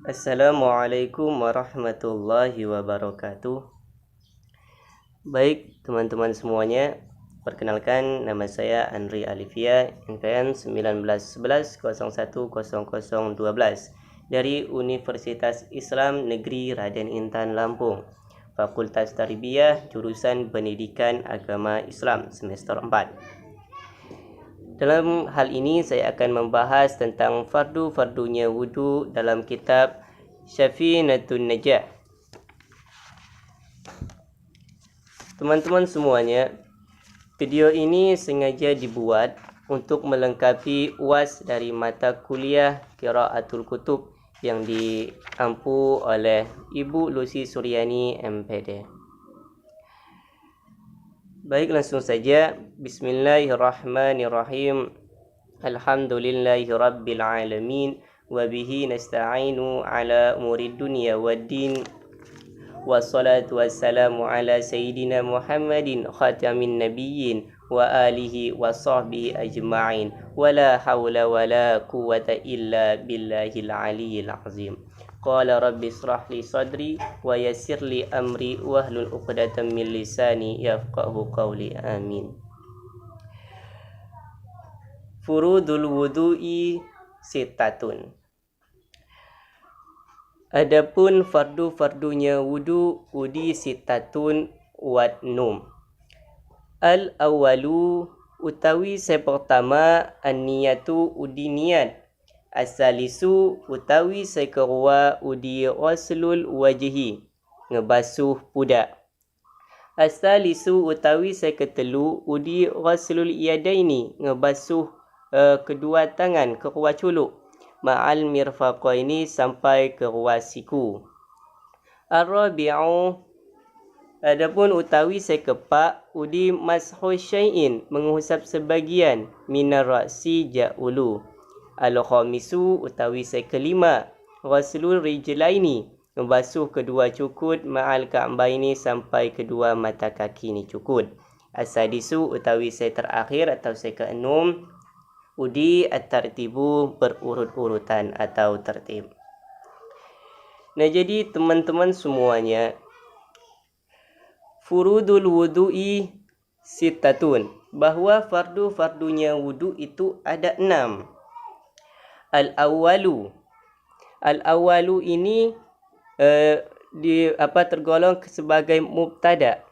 Assalamualaikum warahmatullahi wabarakatuh. Baik teman-teman semuanya, perkenalkan nama saya Andri Alivia, NPM 1911010012 dari Universitas Islam Negeri Raden Intan Lampung, Fakultas Tarbiyah, jurusan Pendidikan Agama Islam semester 4. Dalam hal ini saya akan membahas tentang fardu-fardunya wudu dalam kitab Syafinatun Najah. Teman-teman semuanya, video ini sengaja dibuat untuk melengkapi UAS dari mata kuliah Qiraatul Kutub yang diampu oleh Ibu Lucy Suryani MPD. Baik, langsung saja. Bismillahirrahmanirrahim. Alhamdulillahi rabbil alamin wa bihi nasta'inu ala umuri dunya waddin. Wassalatu wassalamu ala sayyidina Muhammadin khatamin nabiyyin wa alihi wa sahbihi ajma'in. Wala hawla wala quwwata illa billahil aliyyil azim. Qala rabbi israh li sadri wa yassir li amri wahlul 'uqdatam min lisani yafqahu qawli. Amin. Furudul wudu'i sittatun. Adapun fardu-fardunya wudu udi sittatun watnum. Al-awwalu utawi saya pertama an-niyatu udi niat. Asalisu utawi saya kedua udi ghuslul wajhi, ngebasuh pudak. Asalisu utawi saya ketelu udi ghuslul yadaini, ngebasuh kedua tangan, kedua culuk. Ma'al mirfaqaini, sampai ke ruas siku. Ar-rabi'u adapun utawi saya keempat udi mashu syai'in, mengusap sebagian minar ra'si ja'ulu. Al-khamisu utawi saya kelima ghuslul rijlaini, membasuh kedua cukut ma'al ka'baini, sampai kedua mata kaki ni cukut. As-sadisu utawi saya terakhir atau saya keenam udi at-tartibu, berurut-urutan atau tertib. Nah, jadi teman-teman semuanya, furudul wudu'i sittatun, bahwa fardu-fardunya wudu itu ada 6. Al-awwalu ini tergolong sebagai mubtada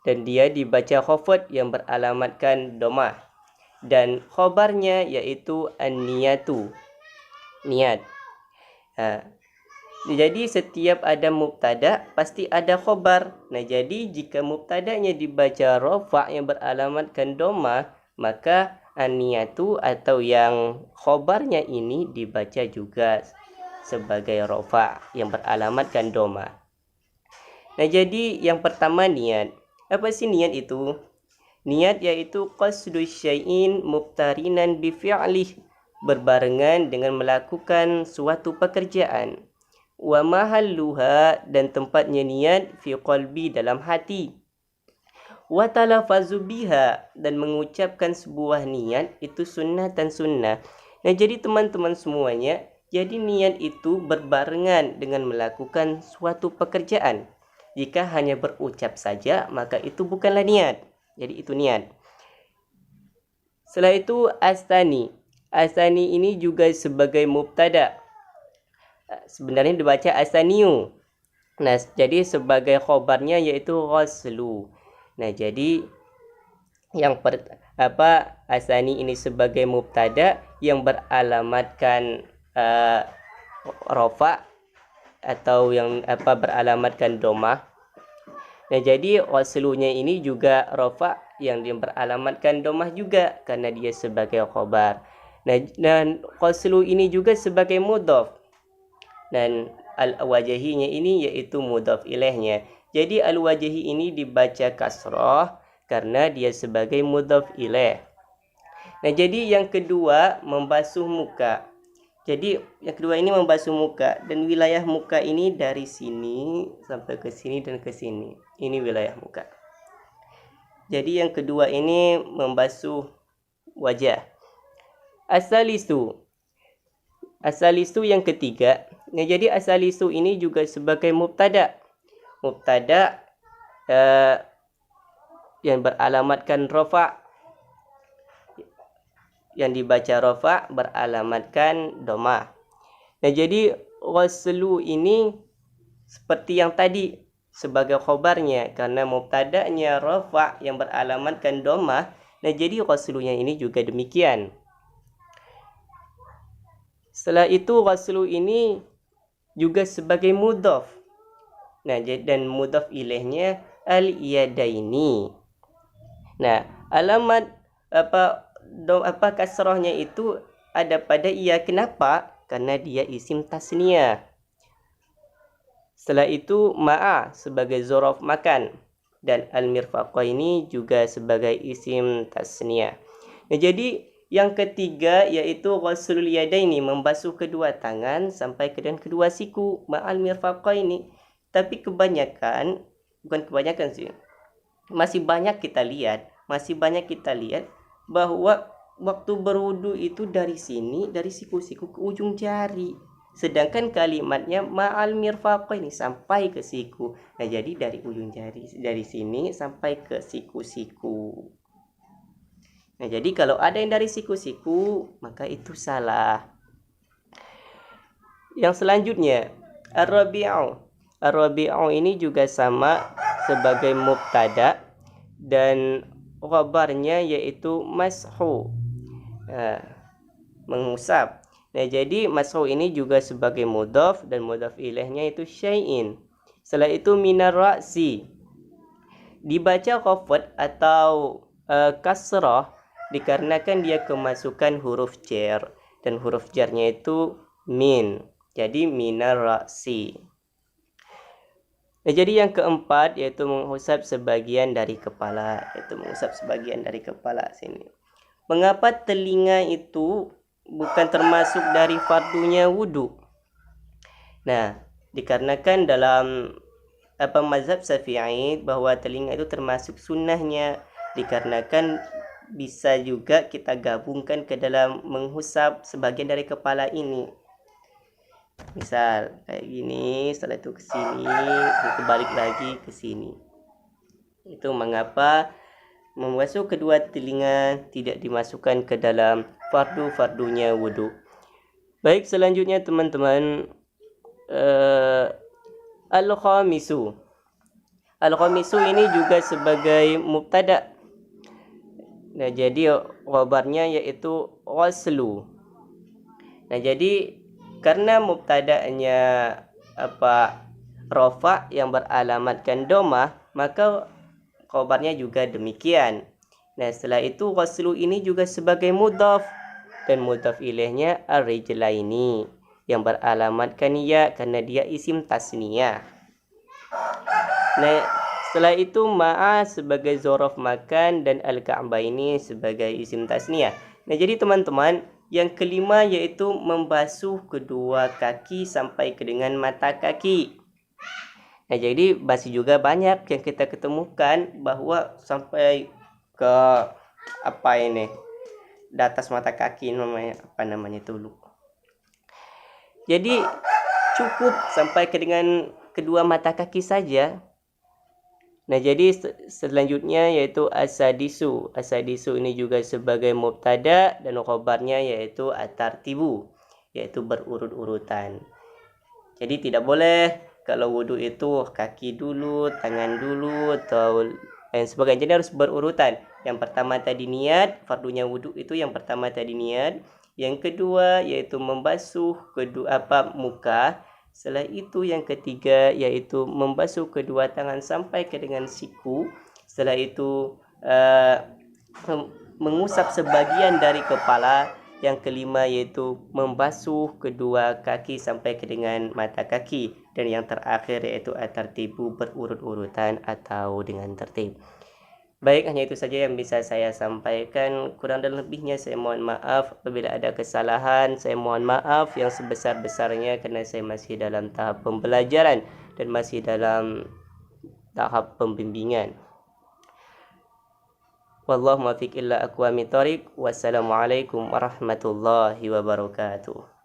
dan dia dibaca khafad yang beralamatkan dhammah, dan khabarnya iaitu an-niyatu, niat. Jadi setiap ada mubtada pasti ada khabar. Nah, jadi jika mubtadanya dibaca rafa' yang beralamatkan dhammah, maka an-niyatu atau yang khabarnya ini dibaca juga sebagai rafa' yang beralamatkan dhammah. Nah, jadi yang pertama niat. Apa sih niat itu? Niat yaitu qasdu syai'in mubtarinan bi fi'lih, berbarengan dengan melakukan suatu pekerjaan. Wa mahalluha, dan tempatnya niat fi qalbi, dalam hati. Wa talaffazu biha, dan mengucapkan sebuah niat itu sunnatan sunnah. Nah, jadi teman-teman semuanya, jadi niat itu berbarengan dengan melakukan suatu pekerjaan. Jika hanya berucap saja, maka itu bukanlah niat. Jadi itu niat. Setelah itu astani. Astani ini juga sebagai mubtada. Sebenarnya dibaca astaniu. Nah, jadi sebagai khabarnya yaitu ghuslu. Nah, jadi yang astani ini sebagai mubtada yang beralamatkan rafa' atau yang beralamatkan dhammah. Nah, jadi ghuslunya ini juga rafa' yang dia beralamatkan dhammah juga karena dia sebagai khabar. Nah, dan ghuslu ini juga sebagai mudhaf. Dan al-wajhinya ini yaitu mudhaf ilaihnya. Jadi al-wajhi ini dibaca kasrah karena dia sebagai mudhaf ilaih. Nah, jadi yang kedua membasuh muka. Jadi yang kedua ini membasuh muka, dan wilayah muka ini dari sini sampai ke sini dan ke sini. Ini wilayah muka. Jadi yang kedua ini membasuh wajah. Asalisu yang ketiga Nah, jadi asalisu ini juga sebagai mubtada. Mubtada yang beralamatkan rafa, yang dibaca rafa beralamatkan domah. Nah, jadi ghaslu ini seperti yang tadi sebagai khobarnya, karena mubtada'nya rafa yang beralamatkan domah. Nah, jadi ghaslunya ini juga demikian. Setelah itu ghaslu ini juga sebagai mudhaf. Nah, dan mudhaf ilaihnya al-yadaini. Nah, alamat kasrahnya itu ada pada ia. Kenapa? Karena dia isim tasniyah. Setelah itu ma'a sebagai zorof makan, dan al-mirfaqaini juga sebagai isim tasniyah. Nah, jadi yang ketiga yaitu ghaslul yadaini, membasuh kedua tangan sampai ke dan kedua siku, ma'al mirfaqaini. Tapi bukan kebanyakan sih, masih banyak kita lihat bahwa waktu berwudu itu dari sini, dari siku-siku ke ujung jari. Sedangkan kalimatnya ma'al mirfaqaini, sampai ke siku. Nah, jadi dari ujung jari, dari sini sampai ke siku-siku. Nah, jadi kalau ada yang dari siku-siku, maka itu salah. Yang selanjutnya, ar-rabi'u. Ar-rabi'u ini juga sama sebagai mubtada, dan khabarnya yaitu mashu, mengusap. Nah, jadi mashu ini juga sebagai mudhaf, dan mudhaf ilaihnya itu syai'in. Setelah itu minar ra'si, dibaca khafad atau kasrah dikarenakan dia kemasukan huruf jar, dan huruf jarnya itu min. Jadi minar ra'si. Nah, jadi yang keempat yaitu mengusap sebagian dari kepala, sini. Mengapa telinga itu bukan termasuk dari fardunya wudu? Nah, dikarenakan dalam mazhab Syafi'i bahwa telinga itu termasuk sunnahnya, dikarenakan bisa juga kita gabungkan ke dalam mengusap sebagian dari kepala ini. Misal kayak gini, setelah itu ke sini, itu balik lagi ke sini. Itu mengapa membasuh kedua telinga tidak dimasukkan ke dalam fardunya wudu. Baik, selanjutnya teman-teman, al-khamisu. Al-khamisu ini juga sebagai mubtada. Nah, jadi khabarnya yaitu ghaslu. Nah, jadi karena mubtada'nya rafa yang beralamatkan domah, maka khabarnya juga demikian. Nah, setelah itu ghaslu ini juga sebagai mudhaf, dan mudhaf ilaihnya ar-rijlaini yang beralamatkan ya, karena dia isim tasniyah. Nah, setelah itu ma'a sebagai zorof makan, dan al-ka'baini sebagai isim tasniyah. Nah, jadi teman-teman, yang kelima yaitu membasuh kedua kaki sampai ke dengan mata kaki. Nah, jadi masih juga banyak yang kita ketemukan bahwa sampai ke di atas mata kaki, namanya itu lupa. Jadi cukup sampai ke dengan kedua mata kaki saja. Nah, jadi selanjutnya yaitu asadisu. Asadisu ini juga sebagai mubtada, dan khabarnya yaitu at-tartibu, yaitu berurut-urutan. Jadi tidak boleh kalau wudu itu kaki dulu, tangan dulu, atau lain sebagainya. Jadi harus berurutan. Yang pertama tadi niat, fardunya wudu itu yang pertama tadi niat. Yang kedua yaitu membasuh muka. Setelah itu yang ketiga yaitu membasuh kedua tangan sampai ke dengan siku. Setelah itu mengusap sebagian dari kepala. Yang kelima yaitu membasuh kedua kaki sampai ke dengan mata kaki. Dan yang terakhir yaitu at-tartibu, berurut-urutan atau dengan tertib. Baik, hanya itu saja yang bisa saya sampaikan. Kurang dan lebihnya saya mohon maaf. Apabila ada kesalahan, saya mohon maaf yang sebesar-besarnya, karena saya masih dalam tahap pembelajaran dan masih dalam tahap pembimbingan. Wallahu muwaffiq ila aqwamit thoriq. Wassalamualaikum warahmatullahi wabarakatuh.